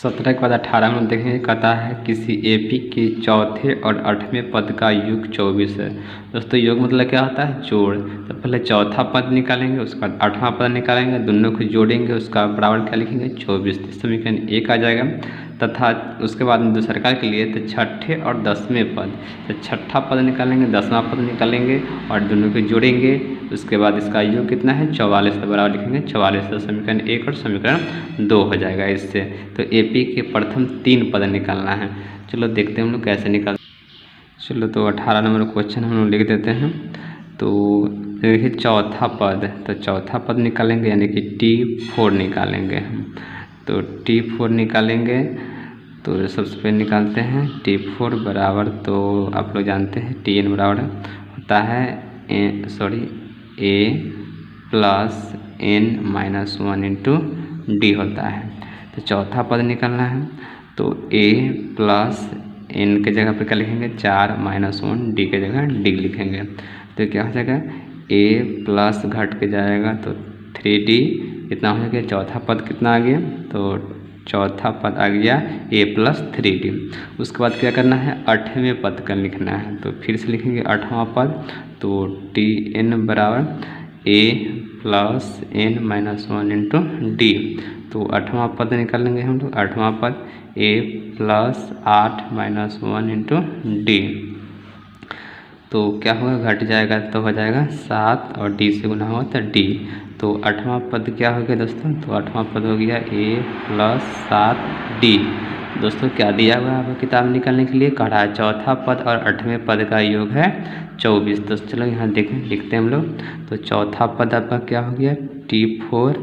17 के बाद 18 में देखेंगे, कहता है किसी एपी के चौथे और 8वें पद का योग 24 है। दोस्तों योग मतलब क्या होता है? जोड़। तो पहले चौथा पद निकालेंगे, उसके बाद 8वां पद निकालेंगे, दोनों को जोड़ेंगे, उसका बराबर क्या लिखेंगे? 24। तो समीकरण 1 आ जाएगा। तथा उसके बाद में दूसरे के लिए तो छठे और 10वें पद, तो छठा पद निकालेंगे, 10वां पद निकालेंगे और दोनों को जोड़ेंगे। उसके बाद इसका योग कितना है? 44 के बराबर लिखेंगे 44। तो समीकरण 1 और समीकरण 2 हो जाएगा इससे। तो एपी के प्रथम 3 पद निकालना है। चलो देखते हैं हम लोग कैसे निकाल। चलो तो 18 नंबर क्वेश्चन हम लोग लिख देते हैं। तो देखिए चौथा पद, तो चौथा पद निकालेंगे यानी कि T4 निकालेंगे हम। तो T4 निकालेंगे तो सबसे पहले निकालते हैं T4 बराबर, तो आप लोग जानते हैं Tn बराबर होता है A plus n-1 into D होता है। तो चौथा पद निकालना है तो A प्लस n के जगह पर क्या लिखेंगे? 4 - 1 डी के जगह डी लिखेंगे। तो क्या हो जाएगा? A प्लस घट के जाएगा तो 3D कितना हो गया? चौथा पद कितना आ गया? तो चौथा पद आ गया A प्लस 3D। उसके बाद क्या करना है? 8वें पद का लिखना है। तो फिर से लिखेंगे 8वां पद, तो Tn बराबर A plus n-1 into D. तो 8वां पद निकालेंगे हम लोग। 8वां पद A प्लस 8 - 1 इंटू डी। तो क्या होगा? घट जाएगा तो हो जाएगा 7 और डी से गुना हुआ तो डी। तो 8वां पद क्या हो गया दोस्तों? तो 8वां पद हो गया A प्लस 7D। दोस्तों क्या दिया हुआ है आपको किताब निकालने के लिए? कह रहा है चौथा पद और 8वें पद का योग है 24। तो चलो यहाँ देखें, लिखते हैं हम लोग। तो चौथा पद आपका क्या हो गया? T4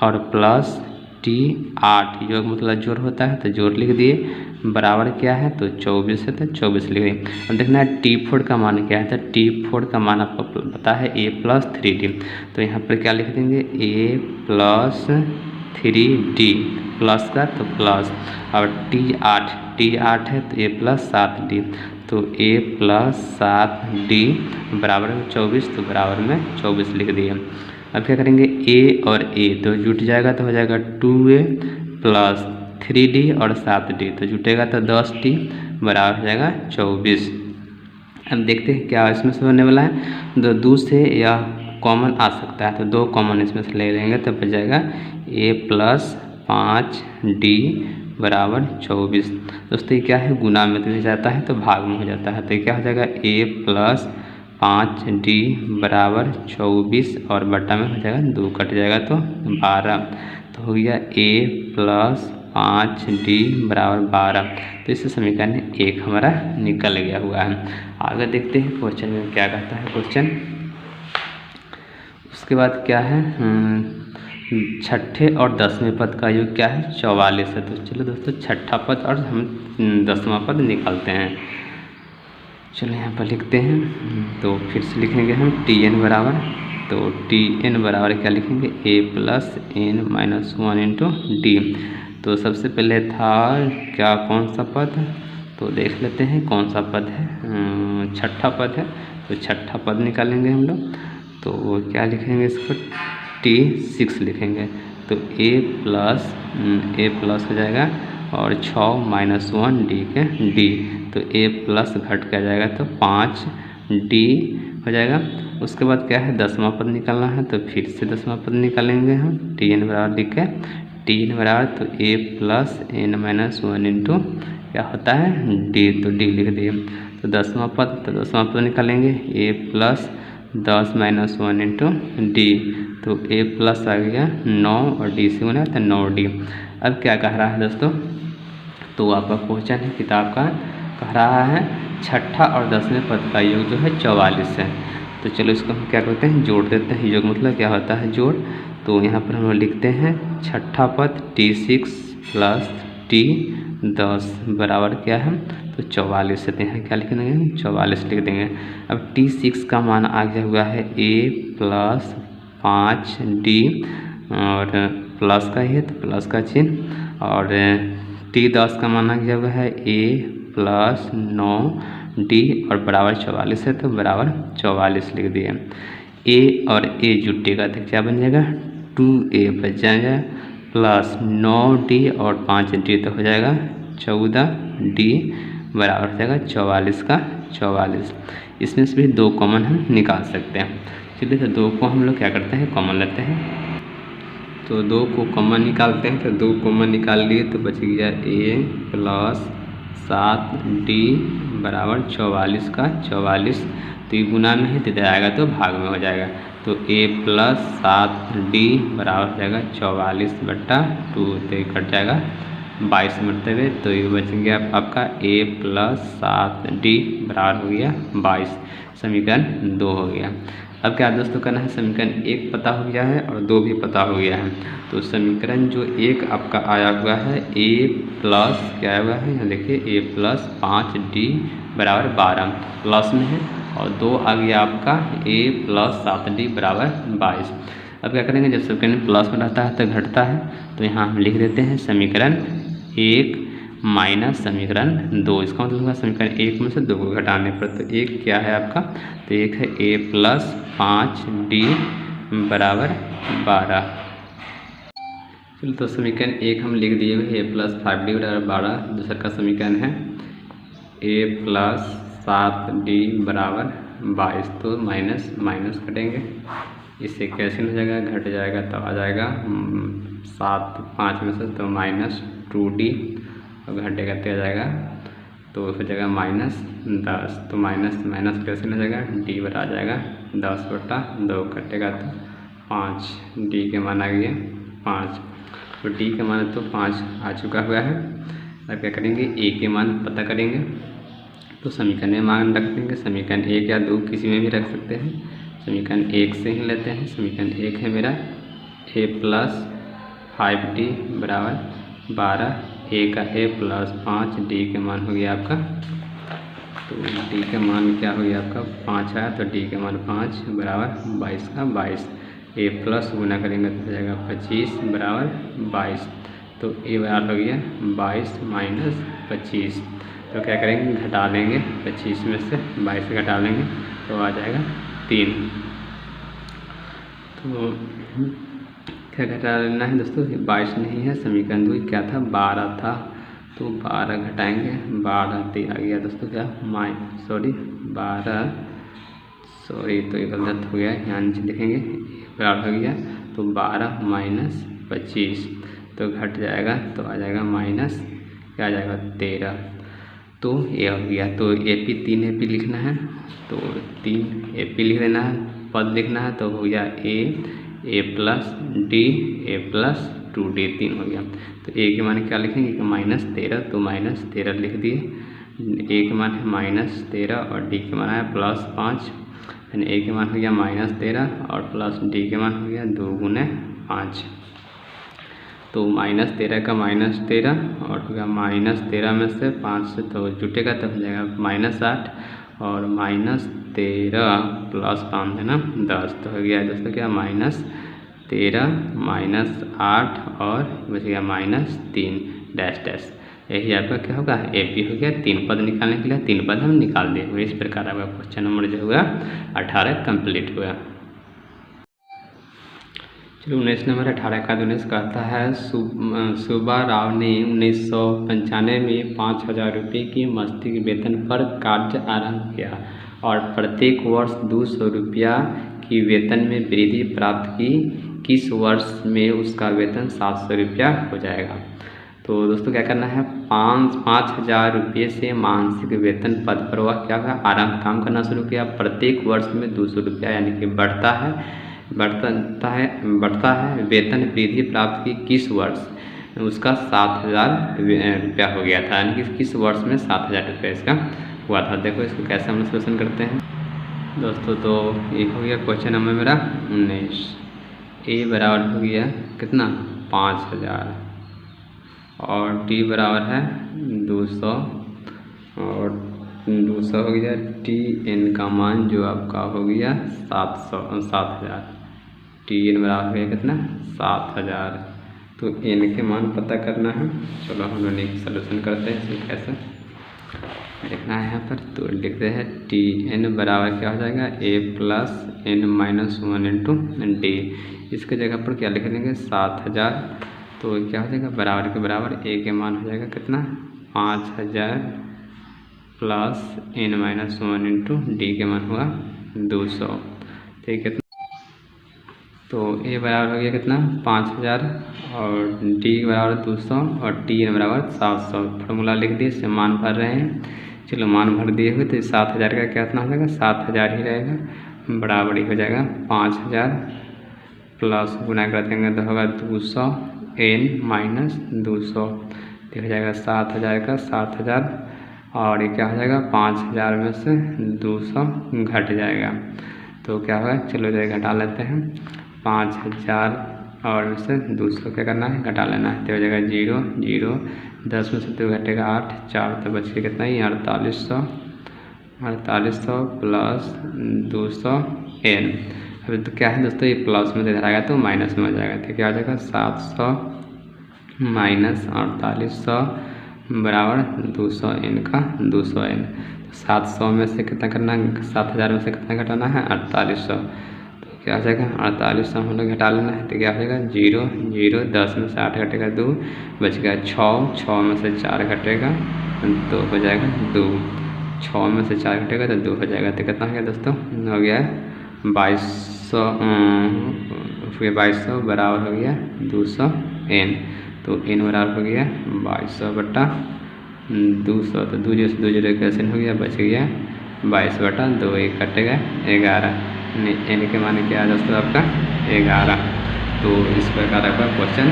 और प्लस T8, योग मतलब जोड़ होता है तो जोड़ लिख दिए, बराबर क्या है? तो 24 है तो 24 लिख दिए। अब देखना है T4 का मान क्या है? तो T4 का मान आपको पता है A प्लस 3D। तो यहाँ पर क्या लिख देंगे? A प्लस 3D, प्लस का तो प्लस, और T8 है तो A प्लस 7D। तो A प्लस 7D बराबर में 24, तो बराबर में 24 लिख दिए। अब क्या करेंगे? A और A तो जुट जाएगा तो हो जाएगा 2A प्लस 3D और 7D, तो जुटेगा तो 10D बराबर हो जाएगा 24। अब देखते हैं क्या इसमें से होने वाला है। दो से या कॉमन आ सकता है, तो 2 कॉमन इसमें से ले लेंगे तो बच जाएगा A प्लस 5D बराबर 24। दोस्तों ये क्या है? गुना में तो जाता है तो भाग में हो जाता है। तो क्या हो जाएगा? A प्लस 5D बराबर 24 और बटा में हो जाएगा 2 कट जाएगा तो 12। तो हो गया A प्लस 5D बराबर 12। तो इससे समीकरण 1 हमारा निकल गया हुआ है। आगे देखते हैं क्वेश्चन में क्या कहता है क्वेश्चन। उसके बाद क्या है? छठे और 10वें पद का योग क्या है? 44 है। तो चलो दोस्तों छठा पद और हम 10वां पद निकालते हैं। चलो यहाँ पर लिखते हैं, तो फिर से लिखेंगे हम Tn बराबर, तो Tn बराबर क्या लिखेंगे? A plus n-1 into D. तो सबसे पहले था क्या, कौन सा पद? तो देख लेते हैं कौन सा पद है। छठा पद है, तो छठा पद निकालेंगे हम लोग। तो क्या लिखेंगे इसको? T6 लिखेंगे। तो A प्लस हो जाएगा और 6 - 1 डी के डी। तो A प्लस घट के आ जाएगा तो 5D हो जाएगा। उसके बाद क्या है? 10वां पद निकालना है, तो फिर से 10वां पद निकालेंगे हम। Tn बराबर लिख के, Tn बराबर तो A प्लस n-1 इंटू क्या होता है? D, तो D लिख दिए। तो 10वां पद निकालेंगे A प्लस 10 - 1 इंटू डी। तो A प्लस आ गया 9 और D से गुना तो 9D। अब क्या कह रहा है दोस्तों? तो आपका क्वेश्चन है किताब का, कह रहा है छठा और 10वें पद का योग जो है 44 है। तो चलो इसको हम क्या करते हैं? जोड़ देते हैं। योग मतलब क्या होता है? जोड़। तो यहाँ पर हम लिखते हैं छठा पद T6 प्लस T10 बराबर क्या है? तो 44 है। यहाँ क्या लिख देंगे? 44 लिख देंगे। अब T6 का मान आ गया हुआ है A प्लस 5D, और प्लस का ही है तो प्लस का चिन्ह, और T10 का मान आ गया हुआ है A प्लस 9D और बराबर 44 है तो बराबर 44 लिख दिए। A और A जुटेगा तो क्या बन जाएगा? 2A बच जाएगा प्लस 9D और 5D तो हो जाएगा 14D बराबर हो जाएगा 44 का 44। इसमें से भी 2 कॉमन हम निकाल सकते हैं। चलिए तो 2 को हम लोग क्या करते हैं, कॉमन लेते हैं। तो 2 को कॉमन निकालते हैं, तो 2 कॉमन निकाल लिए तो बच गया A प्लस 7D बराबर 44 का 44। तो ये गुना में है तो इधर आएगा तो भाग में हो जाएगा। तो A प्लस 7D बराबर हो जाएगा 44/2। तो ये कट जाएगा 22 मरतबे। तो ये बच गया आपका A प्लस 7D बराबर हो गया 22। समीकरण 2 हो गया। अब क्या दोस्तों करना है, समीकरण 1 पता हो गया है और 2 भी पता हो गया है। तो समीकरण जो 1 आपका आया हुआ है A प्लस क्या आया हुआ है, यहाँ देखिए A प्लस 5D बराबर 12 प्लस में है, और 2 आ गया आपका A प्लस 7D बराबर 22। अब क्या करेंगे, जब समीकरण प्लस में रहता है तो घटता है, तो यहाँ हम लिख देते हैं समीकरण 1 माइनस समीकरण 2। इसका मतलब होगा समीकरण 1 में से 2 को घटाने पर। तो 1 क्या है आपका, तो 1 है A प्लस 5D बराबर 12। चलो तो समीकरण 1 हम लिख दिए हुए A प्लस 5D बराबर 12। दूसरा का समीकरण है A प्लस 7D बराबर 22। तो माइनस माइनस कटेंगे, इससे कैंसिल हो जाएगा, घट जाएगा तो आ जाएगा 7 5 में से तो -2D, और घटेगा तो आ जाएगा तो हो जाएगा -10। तो माइनस माइनस कैंसिल हो जाएगा, D बराबर आ जाएगा 10/2, कटेगा तो 5। D के मान आ गया 5। तो D के मान तो 5 आ चुका हुआ है। अब क्या करेंगे, A के मान पता करेंगे। तो समीकरण में मान रख देंगे, समीकरण 1 या 2 किसी में भी रख सकते हैं। समीकरण 1 से ही लेते हैं। समीकरण 1 है मेरा A प्लस 5D बराबर 12। A का A प्लस 5D के मान हो गया आपका, तो D के मान क्या हो गया आपका 5 आया, तो D के मान 5 बराबर 22 का 22। A प्लस गुना करेंगे तो हो जाएगा 25 बराबर 22। तो A बराबर हो गया 22 माइनस 25। तो क्या करेंगे, घटा लेंगे 25 में से 22 घटा लेंगे तो आ जाएगा 3। तो क्या घटा लेना है दोस्तों, 22 नहीं है, समीकरण 2 क्या था 12 था, तो 12 घटाएंगे, 12 तो आ गया दोस्तों क्या 12 तो ये गलत हो गया, यहाँ नीचे लिखेंगे बराबर हो गया, तो 12 माइनस 25 तो घट जाएगा तो आ जाएगा माइनस क्या आ जाएगा 13। तो ये हो गया। तो AP 3 AP लिखना है, तो 3 AP लिख देना है, पद लिखना है, तो हो गया A plus D A plus 2D 3 हो गया। तो A के मान क्या लिखेंगे कि -13, तो -13 लिख दिए। A के मान है -13 और D के मान है +5, यानी A के मान हो गया -13 और प्लस D के मान हो गया 2 गुने 5। तो -13 का -13 और हो गया -13 में से 5 से तो जुटेगा तो हो जाएगा -8 और -13 प्लस 5 है ना 10, तो हो गया दोस्तों क्या -13 -8 और बच गया -3 डैश डैश। यही आपका क्या होगा AP हो गया। 3 पद निकालने के लिए 3 पद हम निकाल दिए हुए। इस प्रकार आपका क्वेश्चन नंबर जो हुआ 18 कंप्लीट हुआ। चलो 19 नंबर 18 का 19 कहता है सुब्बा राव ने 1995 में 5,000 रुपये की मासिक वेतन पर कार्य आरंभ किया और प्रत्येक वर्ष 200 रुपया की वेतन में वृद्धि प्राप्त की। किस वर्ष में उसका वेतन 700 रुपया हो जाएगा। तो दोस्तों क्या करना है, 5,000 रुपये से मासिक वेतन पद पर वह क्या होगा आरंभ काम करना शुरू किया। प्रत्येक वर्ष में 200 रुपया यानी कि बढ़ता है वेतन वृद्धि प्राप्त की। किस वर्ष उसका 7,000 रुपया हो गया था, यानी कि किस वर्ष में 7,000 रुपया इसका हुआ था। देखो इसको कैसे हम सॉल्यूशन करते हैं दोस्तों। तो ये हो गया क्वेश्चन नंबर मेरा 19। A बराबर हो गया कितना 5,000 और D बराबर है 200 और 200 हो गया। TN का मान जो आपका हो गया 7,000। TN बराबर हो गया कितना 7,000। तो N के मान पता करना है। चलो हम लोग एक सॉल्यूशन करते हैं। इसे कैसे लिखना है यहाँ पर, तो लिखते हैं TN बराबर क्या हो जाएगा A प्लस N -1 × D। इसके जगह पर क्या लिख देंगे 7,000। तो क्या हो जाएगा बराबर के बराबर ए के मान हो जाएगा कितना 5000 प्लस n-1 इंटू डी के मान हुआ 200। ठीक है, तो ए बराबर हो गया कितना 5000 और डी बराबर 200 और टी एन बराबर 700। फॉर्मूला लिख दिए, इससे मान भर रहे हैं। चलो मान भर दिए हुए तो 7000 का कितना हो जाएगा 7000 ही रहेगा, बराबर ही हो जाएगा 5000 प्लस गुना कर देंगे तो होगा 200 n - 200, तो हो जाएगा 7000 का 7000 और ये क्या हो जाएगा 5000 में से 200 घट जाएगा तो क्या होगा, चलो इधर घटा लेते हैं 5000 और इससे 200 क्या करना है घटा लेना है, तो हो जाएगा 0 0 10 में से 2 घटेगा 8 4 तो बच के कितना ही 4800 प्लस 200 n। अभी तो क्या है दोस्तों ये प्लस में इधर आएगा तो माइनस में हो जाएगा, तो क्या हो जाएगा 700 माइनस 4800 बराबर 200 n का 200 n। 700 में से कितना करना है 7000 में से कितना घटाना है 4800, तो क्या हो जाएगा 4800 हम लोग घटा लेना है, तो क्या हो जाएगा 0 0 10 में से 8 घटेगा 2 बच गया 6 में से 4 घटेगा तो हो जाएगा 2, 6 में से 4 घटेगा तो 2 हो जाएगा, तो कितना हो गया दोस्तों हो गया 2200 बराबर हो गया 200 n। तो n बराबर हो गया 2200/200, तो 2 0 से 2 0 कैंसिल हो गया, बच गया 22/2, एक कटेगा 11, n के माने क्या है दोस्तों आपका 11। तो इस प्रकार आपका क्वेश्चन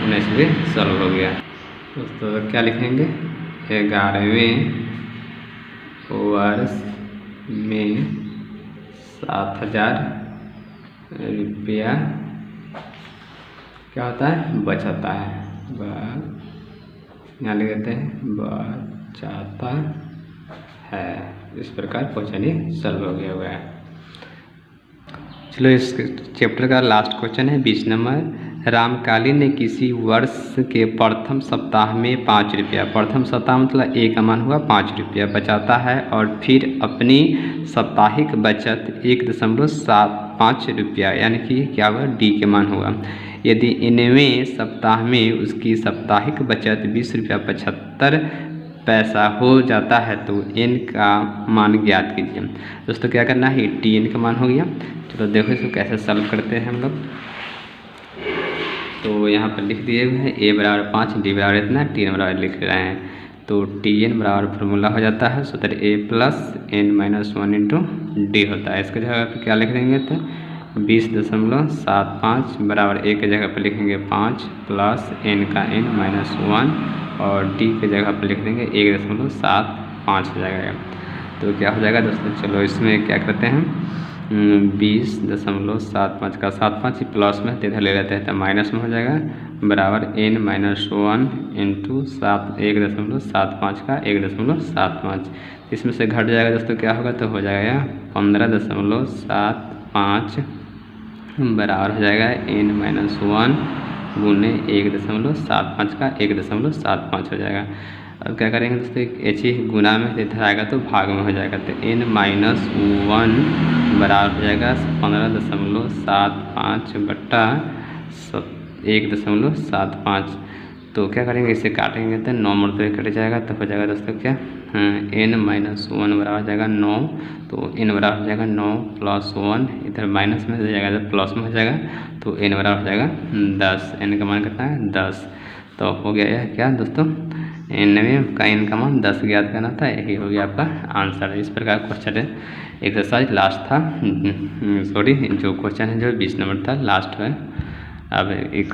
19 सॉल्व हो गया। दोस्तों क्या लिखेंगे 11वें वर्ष में 7000 रुपया क्या होता है बचाता है, यहाँ लिख देते हैं बचाता है। इस प्रकार क्वेश्चन ही सॉल्व हो गया हुआ है। चलो इस चैप्टर का लास्ट क्वेश्चन है 20 नंबर। रामकाली ने किसी वर्ष के प्रथम सप्ताह में 5 रुपया, प्रथम सप्ताह मतलब ए का मान हुआ 5 रुपया बचाता है और फिर अपनी साप्ताहिक बचत 1.75 रुपया यानी कि क्या हुआ डी के मान हुआ। यदि इनवें सप्ताह में उसकी साप्ताहिक बचत 20 रुपया 75 पैसा हो जाता है तो n का मान ज्ञात कीजिए। दोस्तों क्या करना है टी n का मान हो गया। चलो देखो इसको कैसे सॉल्व करते हैं हम लोग। तो यहाँ पर लिख दिए हुए हैं a बराबर 5 डी बराबर इतना टी एन बराबर लिख रहे हैं, तो टी एन बराबर फॉर्मूला हो जाता है सूत्र a plus n-1 into D होता है। इसके जगह पर क्या लिख देंगे तो 20.75 बराबर a के जगह पर लिखेंगे 5 प्लस n का n-1 और d के जगह पर लिख देंगे 1.75 हो जाएगा। तो क्या हो जाएगा दोस्तों, चलो इसमें क्या करते हैं 20.75 का 75 प्लस में तो इधर ले लेते हैं तो माइनस में हो जाएगा बराबर n-1 इंटू 1.75 का 1.75, इसमें से घट जाएगा दोस्तों क्या होगा तो हो जाएगा 15.75 बराबर हो जाएगा n-1 गुने 1.75 का 1.75 हो जाएगा। अब क्या करेंगे दोस्तों एच ही गुना में इधर आएगा तो भाग में हो जाएगा, तो n-1 बराबर हो जाएगा 15.75/1.75। तो क्या करेंगे इसे काटेंगे तो 9 मरतबे कट जाएगा तो हो जाएगा दोस्तों क्या n-1 बराबर हो जाएगा 9, तो n बराबर हो जाएगा 9 प्लस 1 इधर माइनस में हो जाएगा तो प्लस में हो जाएगा, तो n बराबर हो जाएगा 10, n का मान कितना है 10। तो हो गया यह क्या दोस्तों 99 का n का मान 10 ज्ञात करना था, यही हो गया आपका आंसर। इस प्रकार क्वेश्चन है एक्सरसाइज लास्ट था, सॉरी जो क्वेश्चन है जो 20 नंबर था लास्ट है। अब एक